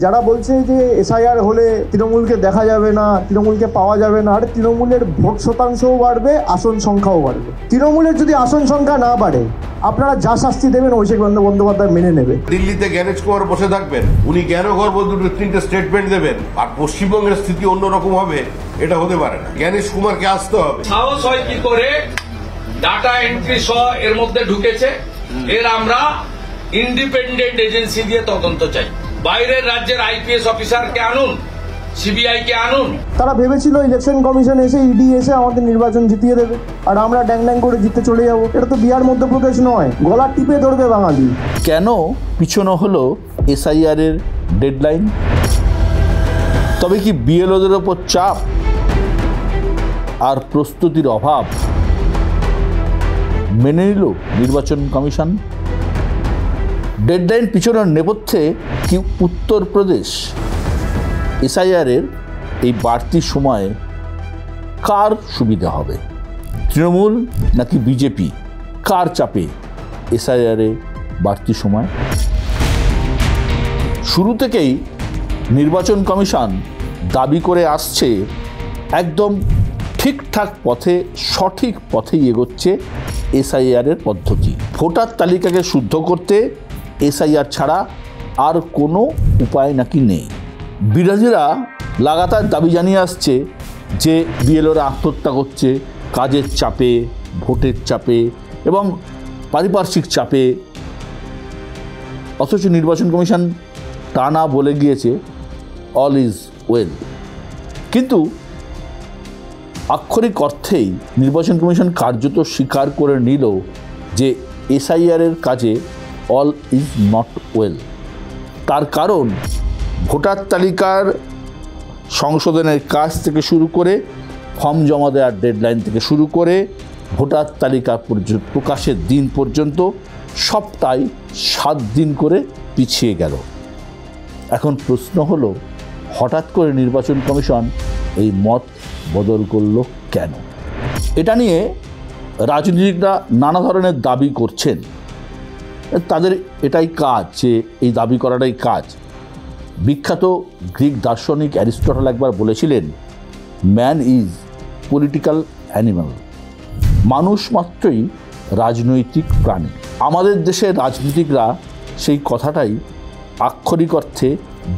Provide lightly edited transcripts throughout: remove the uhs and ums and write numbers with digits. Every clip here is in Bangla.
যারা বলছে যে এসআইআর হলে তৃণমূলকে দেখা যাবে না, তৃণমূলকে পাওয়া যাবে না, আর তৃণমূলের ভোট শতাংশও বাড়বে, আসন সংখ্যাও বাড়বে। তৃণমূলের যদি আসন সংখ্যা না বাড়ে, আপনারা যা শাস্তি দেবেন অভিষেক বন্দ্যোপাধ্যায় মেনে নেবে। দিল্লিতে জ্ঞানেশ কুমার বসে থাকবেন, উনি জ্ঞানগর্ভ দুটো তিনটে স্টেটমেন্ট দেবেন, আর পশ্চিমবঙ্গের স্থিতি অন্যরকম হবে, এটা হতে পারে না। জ্ঞানেশ কুমারকে আসতে হবে। সাহস হয় কি করে ডাটা এন্ট্রি সহ এর মধ্যে ঢুকেছে? এর আমরা ইন্ডিপেন্ডেন্ট এজেন্সি দিয়ে তদন্ত চাই। বাইরের রাজ্যের আইপিএস অফিসারকে আনুন, সিবিআই কে আনুন। তারা ভেবেছিল ইলেকশন কমিশন এসে, ইডি এসে আমাদের নির্বাচন জিতিয়ে দেবে আর আমরা ড্যাং ড্যাং করে জিতে চলে যাবো। এটা তো বিহার মধ্যপ্রদেশ নয়, গলা টিপে ধরবে বাঙালি। কেন পিছনো হলো এসআইআর এর ডেডলাইন? তবে কি বিএলওদের ওপর চাপ আর প্রস্তুতির অভাব মেনে নিল নির্বাচন কমিশন? ডেডলাইন পিছনের নেপথ্যে কি উত্তরপ্রদেশ এসআইআরের এই বাড়তি সময়ে কার সুবিধা হবে? তৃণমূল নাকি বিজেপি? কার চাপে এসআইআরে বাড়তি সময়? শুরু থেকেই নির্বাচন কমিশন দাবি করে আসছে একদম ঠিকঠাক পথে, সঠিক পথেই এগোচ্ছে এসআইআরের পদ্ধতি। ভোটার তালিকাকে শুদ্ধ করতে এসআইআর ছাড়া আর কোনো উপায় নাকি নেই। বিরোধীরা লাগাতার দাবি জানিয়ে আসছে যে বিএলওরা আত্মহত্যা করছে কাজের চাপে, ভোটের চাপে এবং পারিপার্শ্বিক চাপে। অথচ নির্বাচন কমিশন টানা বলে গিয়েছে অল ইজ ওয়েল। কিন্তু আক্ষরিক অর্থেই নির্বাচন কমিশন কার্যত স্বীকার করে নিল যে এসআইআরের কাজে অল ইজ নট ওয়েল। তার কারণ ভোটার তালিকার সংশোধনের কাজ থেকে শুরু করে, ফর্ম জমা দেওয়ার ডেডলাইন থেকে শুরু করে, ভোটার তালিকা প্রকাশের দিন পর্যন্ত সবটাই 7 দিন করে পিছিয়ে গেল। এখন প্রশ্ন হলো, হঠাৎ করে নির্বাচন কমিশন এই মত বদল করল কেন? এটা নিয়ে রাজনীতিকরা নানা ধরনের দাবি করছেন। তাদের এটাই কাজ, যে এই দাবি করাটাই কাজ। বিখ্যাত গ্রিক দার্শনিক অ্যারিস্টটল একবার বলেছিলেন, ম্যান ইজ পলিটিক্যাল অ্যানিম্যাল। মানুষ মাত্রই রাজনৈতিক প্রাণী। আমাদের দেশের রাজনীতিকরা সেই কথাটাই আক্ষরিক অর্থে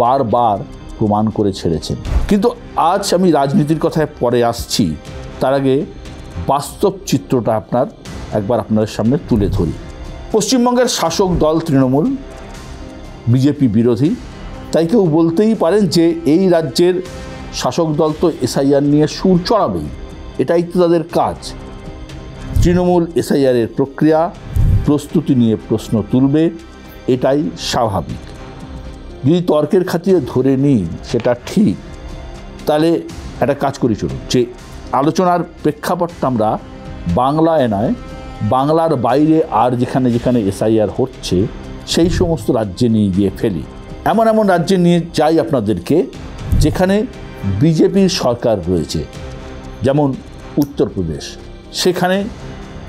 বারবার প্রমাণ করে ছেড়েছেন। কিন্তু আজ আমি রাজনীতির কথায় পরে আসছি, তার আগে বাস্তব চিত্রটা আপনাদের সামনে তুলে ধরি। পশ্চিমবঙ্গের শাসক দল তৃণমূল বিজেপি বিরোধী, তাই কেউ বলতেই পারেন যে এই রাজ্যের শাসক দল তো এসআইআর নিয়ে সুর চড়াবেই, এটাই তো তাদের কাজ। তৃণমূল এসআইআরের প্রক্রিয়া প্রস্তুতি নিয়ে প্রশ্ন তুলবে, এটাই স্বাভাবিক। যদি তর্কের খাতিরে ধরে নিই সেটা ঠিক, তাহলে একটা কাজ করি, চলুন যে আলোচনার প্রেক্ষাপটটা আমরা বাংলায় নয়, বাংলার বাইরে আর যেখানে যেখানে এসআইআর হচ্ছে সেই সমস্ত রাজ্যে নিয়ে গিয়ে ফেলি। এমন এমন রাজ্যে নিয়ে যাই আপনাদেরকে যেখানে বিজেপির সরকার রয়েছে, যেমন উত্তরপ্রদেশ। সেখানে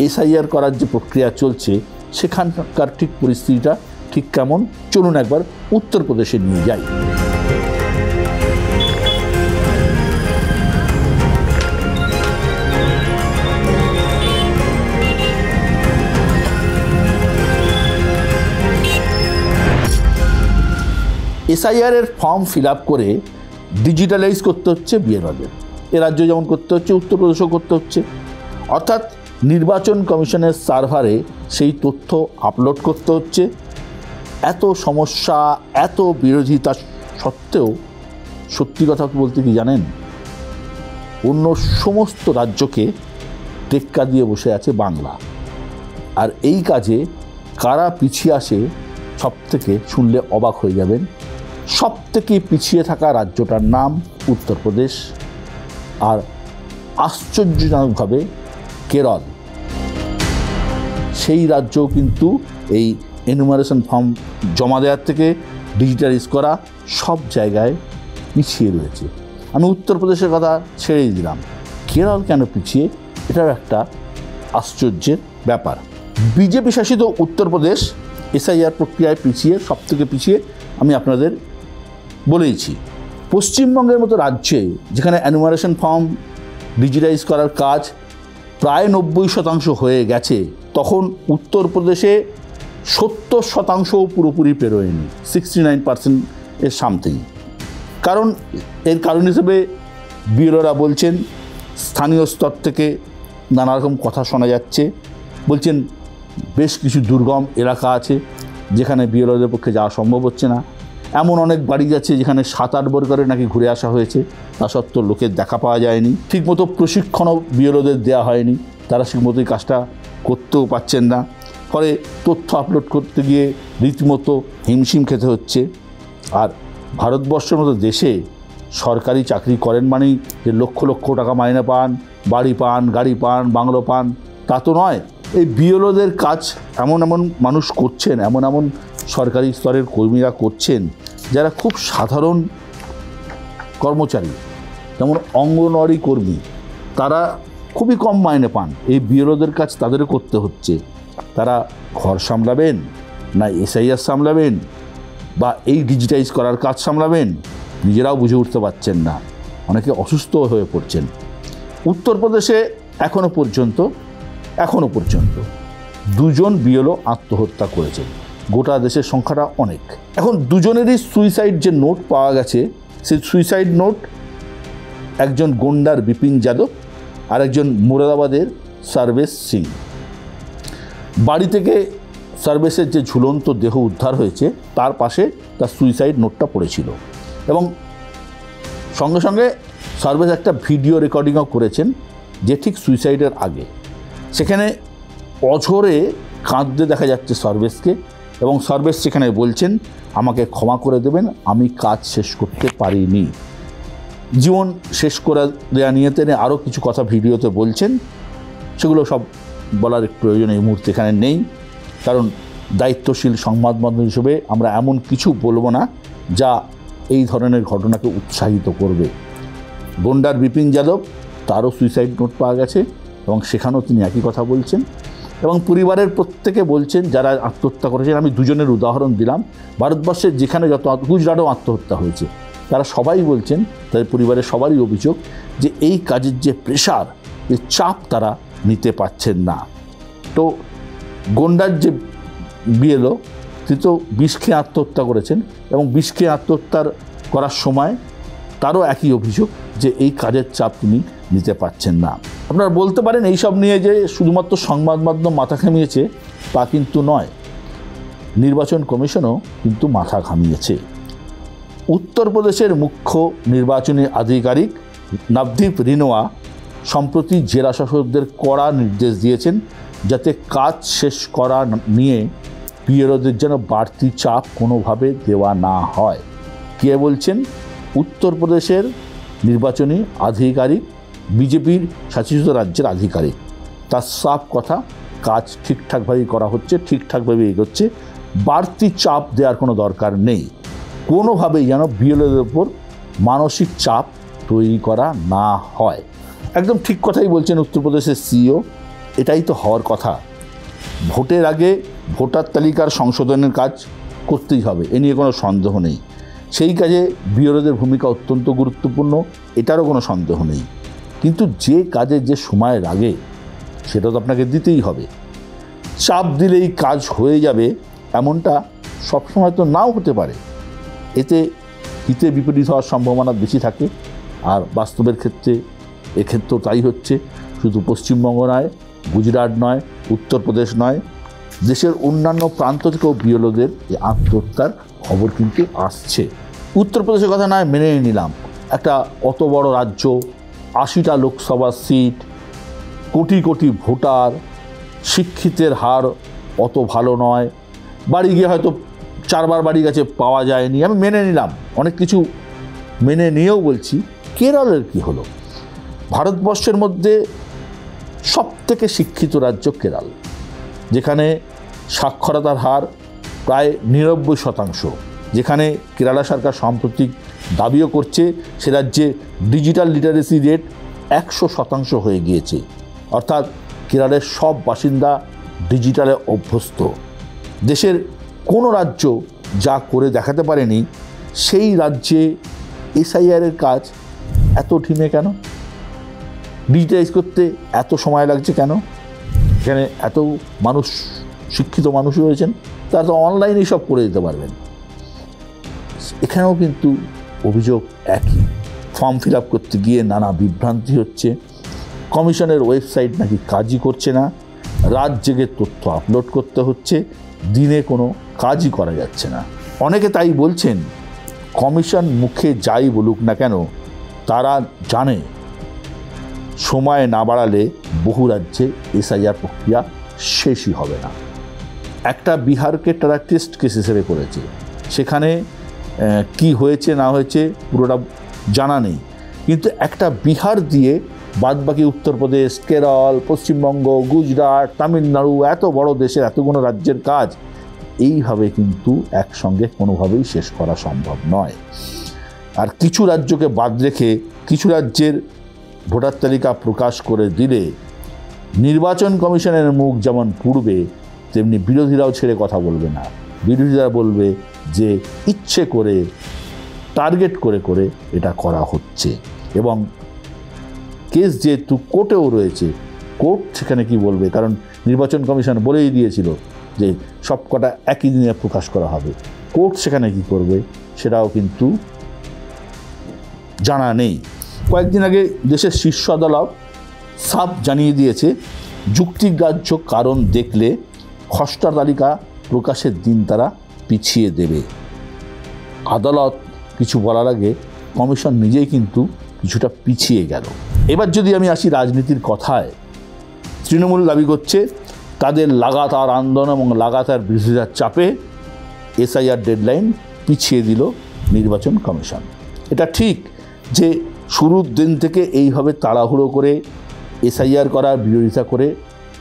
এসআইআর করার যে প্রক্রিয়া চলছে, সেখানকার ঠিক পরিস্থিতিটা ঠিক কেমন, চলুন একবার উত্তরপ্রদেশে নিয়ে যাই। এসআইআরের ফর্ম ফিল আপ করে ডিজিটালাইজ করতে হচ্ছে বিএলওদের। এ রাজ্য যেমন করতে হচ্ছে, উত্তরপ্রদেশও করতে হচ্ছে। অর্থাৎ নির্বাচন কমিশনের সার্ভারে সেই তথ্য আপলোড করতে হচ্ছে। এত সমস্যা, এত বিরোধিতা সত্ত্বেও সত্যি কথা বলতে কি জানেন, অন্য সমস্ত রাজ্যকে টেক্কা দিয়ে বসে আছে বাংলা। আর এই কাজে কারা পিছিয়ে আসে সব থেকে শুনলে অবাক হয়ে যাবেন। সব থেকে পিছিয়ে থাকা রাজ্যটার নাম উত্তরপ্রদেশ, আর আশ্চর্যজনকভাবে কেরল। সেই রাজ্যও কিন্তু এই এনুমারেশন ফর্ম জমা দেওয়ার থেকে ডিজিটালাইজ করা সব জায়গায় পিছিয়ে রয়েছে। আমি উত্তরপ্রদেশের কথা ছেড়েই দিলাম, কেরল কেন পিছিয়ে, এটাও একটা আশ্চর্যের ব্যাপার। বিজেপি শাসিত উত্তরপ্রদেশ এসআইআর প্রক্রিয়ায় পিছিয়ে, সব থেকে পিছিয়ে। আমি আপনাদের বলেইছি। পশ্চিমবঙ্গের মতো রাজ্যে যেখানে অ্যানুমারেশন ফর্ম ডিজিটাইজ করার কাজ প্রায় 90% হয়ে গেছে, তখন উত্তরপ্রদেশে 70% পুরোপুরি পেরোয়নি, 69% এর সামথিং। এর কারণ হিসেবে বিএলওরা বলছেন, স্থানীয় স্তর থেকে নানা রকম কথা শোনা যাচ্ছে। বলছেন বেশ কিছু দুর্গম এলাকা আছে যেখানে বিএলওদের পক্ষে যাওয়া সম্ভব হচ্ছে না। এমন অনেক বাড়ি যাচ্ছে যেখানে 7-8 বার করে নাকি ঘুরে আসা হয়েছে, তা সত্ত্বেও লোকের দেখা পাওয়া যায়নি। ঠিকমতো প্রশিক্ষণও বিএলওদের দেওয়া হয়নি, তারা ঠিকমতোই কাজটা করতেও পারছেন না। ফলে তথ্য আপলোড করতে গিয়ে রীতিমতো হিমশিম খেতে হচ্ছে। আর ভারতবর্ষের মতো দেশে সরকারি চাকরি করেন মানেই যে লক্ষ লক্ষ টাকা মাইনে পান, বাড়ি পান, গাড়ি পান, বাংলো পান, তা তো নয়। এই বিএলওদের কাজ এমন মানুষ করছেন, এমন সরকারি স্তরের কর্মীরা করছেন যারা খুব সাধারণ কর্মচারী, যেমন অঙ্গনওয়াড়ি কর্মী, তারা খুবই কম মাইনে পান। এই বিএলওদের কাজ তাদেরও করতে হচ্ছে। তারা ঘর সামলাবেন না এসআইআর সামলাবেন বা এই ডিজিটাইজ করার কাজ সামলাবেন, নিজেরাও বুঝে উঠতে পারছেন না। অনেকে অসুস্থ হয়ে পড়ছেন। উত্তরপ্রদেশে এখনও পর্যন্ত 2জন বিএলও আত্মহত্যা করেছেন। গোটা দেশের সংখ্যাটা অনেক। এখন দুজনেরই সুইসাইড যে নোট পাওয়া গেছে, সেই সুইসাইড নোট একজন গোন্ডার বিপিন যাদব আর একজন মুরাদাবাদের সর্বেশ সিং। বাড়ি থেকে সর্বেশের যে ঝুলন্ত দেহ উদ্ধার হয়েছে তার পাশে তার সুইসাইড নোটটা পড়েছিল, এবং সঙ্গে সঙ্গে সর্বেশ একটা ভিডিও রেকর্ডিংও করেছেন যে ঠিক সুইসাইডের আগে। সেখানে অঝরে কাঁদতে দেখা যাচ্ছে সর্বেশকে, এবং সর্বেশ সেখানে বলছেন, আমাকে ক্ষমা করে দেবেন, আমি কাজ শেষ করতে পারিনি। জীবন শেষ করে দেওয়া নিয়ে তিনি আরও কিছু কথা ভিডিওতে বলছেন, সেগুলো সব বলার প্রয়োজন এই মুহূর্তে এখানে নেই, কারণ দায়িত্বশীল সংবাদ মাধ্যম হিসেবে আমরা এমন কিছু বলবো না যা এই ধরনের ঘটনাকে উৎসাহিত করবে। গোন্ডার বিপিন যাদব, তারও সুইসাইড নোট পাওয়া গেছে, এবং সেখানেও তিনি একই কথা বলছেন। এবং পরিবারের প্রত্যেকে বলছেন যারা আত্মহত্যা করেছেন, আমি দুজনের উদাহরণ দিলাম, ভারতবর্ষের যেখানে যত, গুজরাটেও আত্মহত্যা হয়েছে, তারা সবাই বলছেন, তাদের পরিবারের সবারই অভিযোগ যে এই কাজের যে প্রেশার, এই চাপ তারা নিতে পারছেন না। তো গোন্ডার যে বিএলও, তিনি তো বিষ খেয়ে আত্মহত্যা করেছেন, এবং বিষ খেয়ে আত্মহত্যার করার সময় তারও একই অভিযোগ যে এই কাজের চাপ তিনি নিতে পারছেন না। আপনারা বলতে পারেন এইসব নিয়ে যে শুধুমাত্র সংবাদ মাধ্যম মাথা ঘামিয়েছে, তা কিন্তু নয়। নির্বাচন কমিশনও কিন্তু মাথা ঘামিয়েছে। উত্তরপ্রদেশের মুখ্য নির্বাচনী আধিকারিক নবদীপ রিনোয়া সম্প্রতি জেলা শাসকদের কড়া নির্দেশ দিয়েছেন যাতে কাজ শেষ করা নিয়ে বিএলওদের যেন বাড়তি চাপ কোনোভাবে দেওয়া না হয়। কে বলছেন? উত্তরপ্রদেশের নির্বাচনী আধিকারিক, বিজেপির শাসিত রাজ্যের আধিকারিক। তার সাফ কথা, কাজ ঠিকঠাকভাবেই করা হচ্ছে, ঠিকঠাকভাবে এগোচ্ছে, বাড়তি চাপ দেওয়ার কোনো দরকার নেই। কোনোভাবেই যেন বিএলওদের উপর মানসিক চাপ তৈরি করা না হয়। একদম ঠিক কথাই বলছেন উত্তরপ্রদেশের সিইও। এটাই তো হওয়ার কথা। ভোটের আগে ভোটার তালিকার সংশোধনের কাজ করতেই হবে, এ নিয়ে কোনো সন্দেহ নেই। সেই কাজে বিএলওদের ভূমিকা অত্যন্ত গুরুত্বপূর্ণ, এটারও কোনো সন্দেহ নেই। কিন্তু যে কাজে যে সময় লাগে সেটা তো আপনাকে দিতেই হবে। চাপ দিলেই কাজ হয়ে যাবে এমনটা সবসময় তো নাও হতে পারে। এতে হিতে বিপরীত হওয়ার সম্ভাবনা বেশি থাকে। আর বাস্তবের ক্ষেত্রে এক্ষেত্রেও তাই হচ্ছে। শুধু পশ্চিমবঙ্গ নয়, গুজরাট নয়, উত্তরপ্রদেশ নয়, দেশের অন্যান্য প্রান্ত থেকেও বিএলওদের এই আত্মহত্যার খবর কিন্তু আসছে। উত্তরপ্রদেশের কথা নয় মেনে নিলাম, একটা অত বড় রাজ্য, 80টা লোকসভা সিট, কোটি কোটি ভোটার, শিক্ষিতের হার অত ভালো নয়, বাড়ি গিয়ে হয়তো 4 বার বাড়ি গেছে, পাওয়া যায়নি, আমি মেনে নিলাম। অনেক কিছু মেনে নিয়েও বলছি, কেরলের কি হলো? ভারতবর্ষের মধ্যে সবথেকে শিক্ষিত রাজ্য কেরল, যেখানে সাক্ষরতার হার প্রায় 99%, যেখানে কেরালা সরকার সাম্প্রতিক দাবিও করছে সে রাজ্যে ডিজিটাল লিটারেসি রেট 100% হয়ে গিয়েছে। অর্থাৎ কেরলের সব বাসিন্দা ডিজিটালে অভ্যস্ত। দেশের কোনো রাজ্য যা করে দেখাতে পারেনি সেই রাজ্যে এসআইআরের কাজ এত ঢিমে কেন? ডিজিটাইজ করতে এত সময় লাগছে কেন? এখানে এত মানুষ, শিক্ষিত মানুষ রয়েছেন, তারা তো অনলাইনেই সব করে দিতে পারবেন। এখানেও কিন্তু অভিযোগ একই, ফর্ম ফিল আপ করতে গিয়ে নানা বিভ্রান্তি হচ্ছে, কমিশনের ওয়েবসাইট নাকি কাজই করছে না, রাত জেগে তথ্য আপলোড করতে হচ্ছে, দিনে কোনো কাজই করা যাচ্ছে না। অনেকে তাই বলছেন, কমিশন মুখে যাই বলুক না কেন, তারা জানে সময় না বাড়ালে বহু রাজ্যে এসআইআর প্রক্রিয়া শেষই হবে না। একটা বিহারকে তারা টেস্ট কেস হিসেবে করেছে, সেখানে কি হয়েছে না হয়েছে পুরোটা জানা নেই, কিন্তু একটা বিহার দিয়ে বাদবাকি উত্তরপ্রদেশ, কেরল, পশ্চিমবঙ্গ, গুজরাট, তামিলনাড়ু, এত বড় দেশের এতগুলো রাজ্যের কাজ এইভাবে কিন্তু একসঙ্গে কোনোভাবেই শেষ করা সম্ভব নয়। আর কিছু রাজ্যকে বাদ রেখে কিছু রাজ্যের ভোটার তালিকা প্রকাশ করে দিলে নির্বাচন কমিশনের মুখ যেমন পুড়বে, তেমনি বিরোধীরাও ছেড়ে কথা বলবে না। বিরোধীরা বলবে যে ইচ্ছে করে, টার্গেট করে করে এটা করা হচ্ছে, এবং কেস যেহেতু কোর্টেও রয়েছে, কোর্ট সেখানে কি বলবে, কারণ নির্বাচন কমিশন বলেই দিয়েছিল যে সব কটা একই দিনে প্রকাশ করা হবে। কোর্ট সেখানে কি করবে সেটাও কিন্তু জানা নেই। কয়েকদিন আগে দেশের শীর্ষ আদালত সাফ জানিয়ে দিয়েছে, যুক্তিগ্রাহ্য কারণ দেখলে খসড়া তালিকা প্রকাশের দিন তারা পিছিয়ে দেবে। আদালত কিছু বলার আগে কমিশন নিজেই কিন্তু কিছুটা পিছিয়ে গেল। এবার যদি আমি আসি রাজনীতির কথায়, তৃণমূল দাবি করছে তাদের লাগাতার আন্দোলন এবং লাগাতার বিরোধিতার চাপে এসআইআর ডেডলাইন পিছিয়ে দিল নির্বাচন কমিশন। এটা ঠিক যে শুরুর দিন থেকে এইভাবে তাড়াহুড়ো করে এসআইআর করার বিরোধিতা করে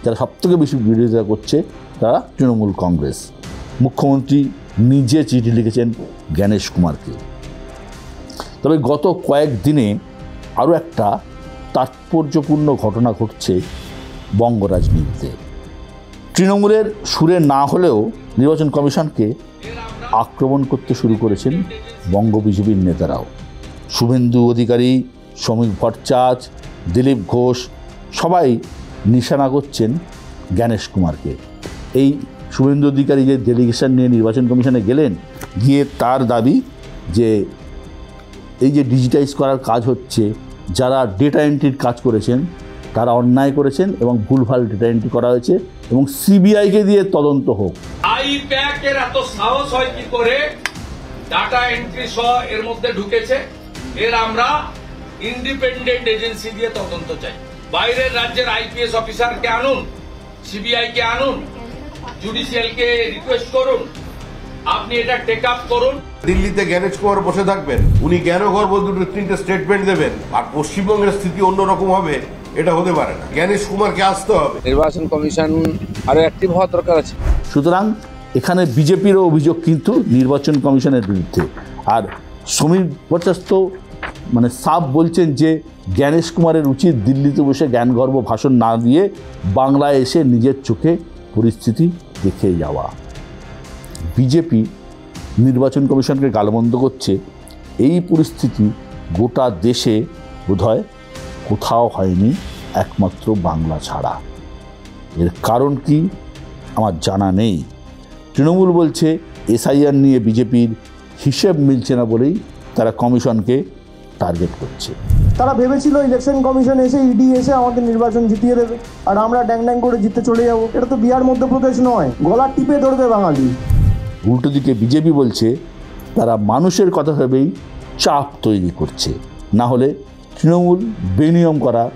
যারা সবথেকে বেশি বিরোধিতা করছে তারা তৃণমূল কংগ্রেস। মুখ্যমন্ত্রী নিজে চিঠি লিখেছেন জ্ঞানেশ কুমারকে। তবে গত কয়েকদিনে আরও একটা তাৎপর্যপূর্ণ ঘটনা ঘটছে বঙ্গ রাজনীতিতে। তৃণমূলের সুরে না হলেও নির্বাচন কমিশনকে আক্রমণ করতে শুরু করেছেন বঙ্গ বিজেপির নেতারাও। শুভেন্দু অধিকারী, শ্রমিক ভট্টাচার্য, দিলীপ ঘোষ সবাই নিশানা করছেন জ্ঞানেশ কুমারকে। এই শুভেন্দু অধিকারী যে ডেলিগেশন নিয়ে নির্বাচন কমিশনে গেলেন, গিয়ে তার দাবি যে এই যে ডিজিটাইজ করার কাজ হচ্ছে, যারা ডেটা এন্ট্রির কাজ করেছেন তারা অন্যায় করেছেন এবং ভুলভাল ডেটা এন্ট্রি করা হয়েছে, এবং সিবিআইকে দিয়ে তদন্ত হোক। আইপ্যাকের এত সাহস হয় কি করে ডাটা এন্ট্রি সহ এর মধ্যে ঢুকেছে? এর আমরা ইন্ডিপেন্ডেন্ট এজেন্সি দিয়ে তদন্ত চাই। বাইরের রাজ্যের আইপিএস অফিসারকে আনুন, সিবিআই কে আনুন, জুডিশিয়ালকে রিকোয়েস্ট করুন, আপনি এটা টেক আপ করুন। দিল্লিতে জ্ঞানেশ কুমার বসে থাকবেন, উনি জ্ঞান গর্ব দুটো তিনটে স্টেটমেন্ট দেবেন, আর পশ্চিমবঙ্গের স্থিতি অন্যরকম হবে, এটা হতে পারে না। জ্ঞানেশ কুমারকে আসতে হবে। নির্বাচন কমিশন আরো অ্যাক্টিভ হওয়ার দরকার আছে। সুতরাং এখানে বিজেপিরও অভিযোগ কিন্তু নির্বাচন কমিশনের বিরুদ্ধে। আর সমীর ভট্টাচার্য তো সাফ বলছেন যে জ্ঞানেশ কুমারের উচিত দিল্লিতে বসে জ্ঞানগর্ব ভাষণ না দিয়ে বাংলায় এসে নিজের চোখে পরিস্থিতি দেখে যাওয়া। বিজেপি নির্বাচন কমিশনকে গালমন্দ করছে, এই পরিস্থিতি গোটা দেশে বোধহয় কোথাও হয়নি, একমাত্র বাংলা ছাড়া। এর কারণ কি আমার জানা নেই। তৃণমূল বলছে এসআইআর নিয়ে বিজেপির হিসেব মিলছে না বলেই তারা কমিশনকে টার্গেট করছে। তারা ভেবেছিল ইলেকশন কমিশন এসে, ইডি এসে আমাদের নির্বাচন জিতিয়ে দেবে আর আমরা ড্যাং ড্যাং করে জিততে চলে যাব। এটা তো বিহার মধ্যপ্রদেশ নয়, গলা টিপে ধরবে বাঙালি। উল্টো দিকে বিজেপি বলছে তারা মানুষের কথা ভেবেই চাপ তৈরি করছে, না হলে তৃণমূল বেনিয়ম করার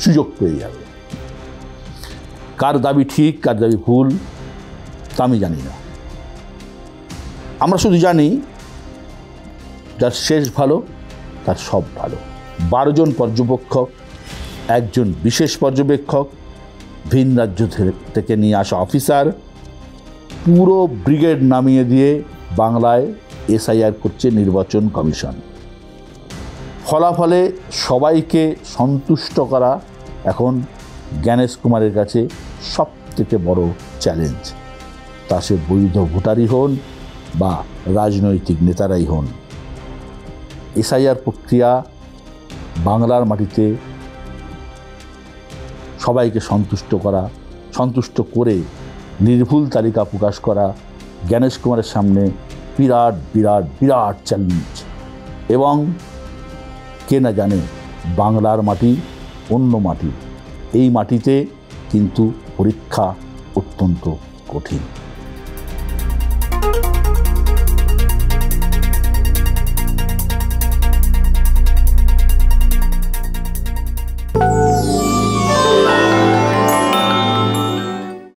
সুযোগ পেয়ে যাবে। কার দাবি ঠিক কার দাবি ভুল তা আমি জানি না। আমরা শুধু জানি যার শেষ ভালো তার সব ভালো। 12 জন পর্যবেক্ষক, একজন বিশেষ পর্যবেক্ষক, ভিন রাজ্য থেকে নিয়ে আসা অফিসার, পুরো ব্রিগেড নামিয়ে দিয়ে বাংলায় এসআইআর করছে নির্বাচন কমিশন। ফলাফলে সবাইকে সন্তুষ্ট করা এখন জ্ঞানেশ কুমারের কাছে সবথেকে বড় চ্যালেঞ্জ। তা সে বৈধ ভোটারই হন বা রাজনৈতিক নেতারাই হন। এসআইআর প্রক্রিয়া বাংলার মাটিতে সবাইকে সন্তুষ্ট করে নির্ভুল তালিকা প্রকাশ করা জ্ঞানেশ কুমারের সামনে বিরাট বিরাট বিরাট চ্যালেঞ্জ। এবং কে না জানে বাংলার মাটি অন্য মাটি, এই মাটিতে কিন্তু পরীক্ষা অত্যন্ত কঠিন।